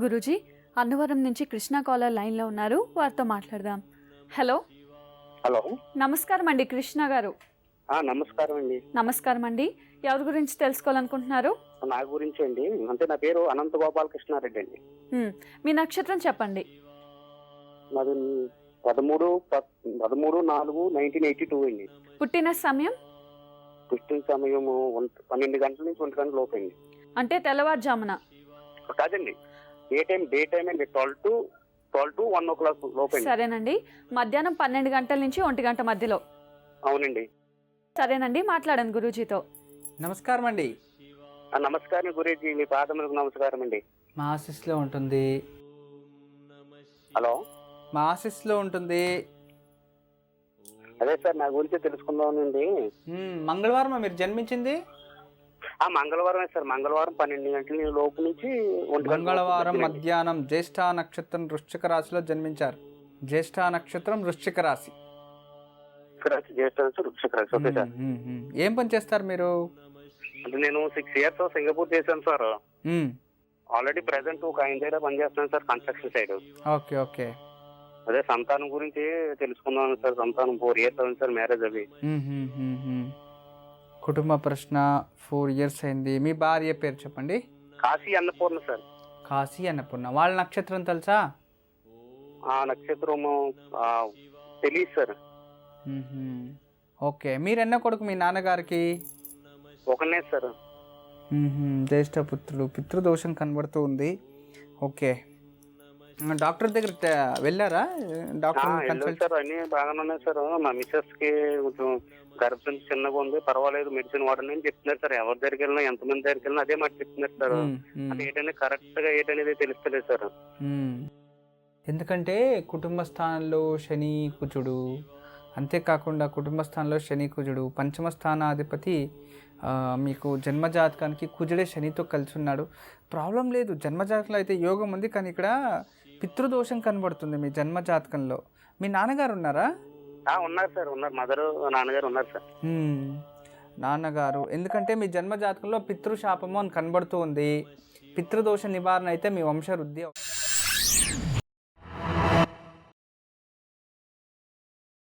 గురూజీ, అన్నవరం నుంచి కృష్ణ కాలర్ లైన్లో ఉన్నారు, వారితో మాట్లాడదాం. హలో. హలో, నమస్కారం అండి కృష్ణ గారు. నమస్కారం అండి. నమస్కారం అండి. ఎవరి గురించి తెలుసుకోవాలనుకుంటున్నారు? నా గురించి అండి, అంటే నా పేరు అనంత గోపాలకృష్ణారెడ్డి అండి. మీ నక్షత్రం చెప్పండి. నాది 13/4/1982 అండి. పుట్టిన సమయం? పుట్టిన సమయం 12 గంటల నుంచి 1 గంటల లోపు అండి. అంటే తెల్లవారుజామున? కాదండి, డే టైం అండి. 12 to 1 o'clock లోపు అండి. సరేనండి. మధ్యాహ్నం 12 గంటల నుంచి 1 గంట మధ్యలో? అవునండి. సరేనండి, మాట్లాడండి గురూజీతో. నమస్కారం అండి. నమస్కారం గురూజీ, మీ పాదములకు నమస్కారం అండి. మా ఆఫీస్లో ఉంటుంది. హలో, మా ఆఫీస్లో ఉంటుంది. అదే సార్, నా గురించి తెలుసుకుందామనండి. మంగళవారం మీరు జన్మించింది? మంగళవారమే సార్. మంగళవారం 12 గంటల లోపు నుంచి 1 గంట. మంగళవారం మధ్యాహ్నం జ్యేష్ఠ నక్షత్రం వృశ్చిక రాశిలో జన్మించారు. జ్యేష్ఠ నక్షత్రం వృశ్చిక రాశి. Okay sir. ఏం పని చేస్తారు మీరు? అంటే నేను 6 years సింగపూర్ చేశాను సార్. ఆల్రెడీ ప్రెసెంట్ ఒక ఆయన దగ్గర పనిచేస్తున్నాను sir, construction side. Okay okay. అదే సంతానం గురించి తెలుసుకుందాం సార్. సంతానం 4 years అయింది సార్, మ్యారేజ్ అవి. కుటుంబ ప్రశ్న 4 years అయింది. మీ భార్య పేరు చెప్పండి. కాశీ అన్నపూర్ణ సార్. కాశీ అన్నపూర్ణ. వాళ్ళ నక్షత్రం తెలుసా? ఆ నక్షత్రము తెలియదు సార్. ఓకే. మీరెన్న కొడుకు మీ నాన్నగారికి? ఒకనే సార్. జ్యేష్ఠపుత్రుడు. పితృదోషం కనబడుతూ ఉంది. ఓకే. డాక్టర్ దగ్గర వెళ్ళారా? డాక్టర్ సార్ అన్ని బాగానే ఉన్నాయి సార్. మా మిస్సెస్ కి కొంచెం గర్భం చిన్నగా ఉంది, పర్వాలేదు, మెడిసిన్ వాడండి అని చెప్తున్నారు సార్. ఎవరి దగ్గరికి వెళ్ళినా, ఎంతమంది దగ్గరికి వెళ్ళినా అదే మాట చెప్తున్నారు సార్. అది ఏంటనేది కరెక్ట్ గా ఏంటనేది తెలుస్తలేదు సార్. ఎందుకంటే కుటుంబ స్థానంలో శని కుజుడు, అంతేకాకుండా కుటుంబ స్థానంలో శని కుజుడు, పంచమ స్థానాధిపతి మీకు జన్మజాతకానికి కుజుడే శనితో కలిసి ఉన్నాడు. ప్రాబ్లం లేదు, జన్మజాతకంలో అయితే యోగం ఉంది, కానీ ఇక్కడ పితృదోషం కనబడుతుంది మీ జన్మజాతకంలో. మీ నాన్నగారు ఉన్నారా? ఉన్నారు సార్, ఉన్నారు. మదరు, నాన్నగారు ఉన్నారు సార్. నాన్నగారు, ఎందుకంటే మీ జన్మజాతకంలో పితృశాపము అని కనబడుతూ ఉంది. పితృదోష నివారణ అయితే మీ వంశవృద్ధి.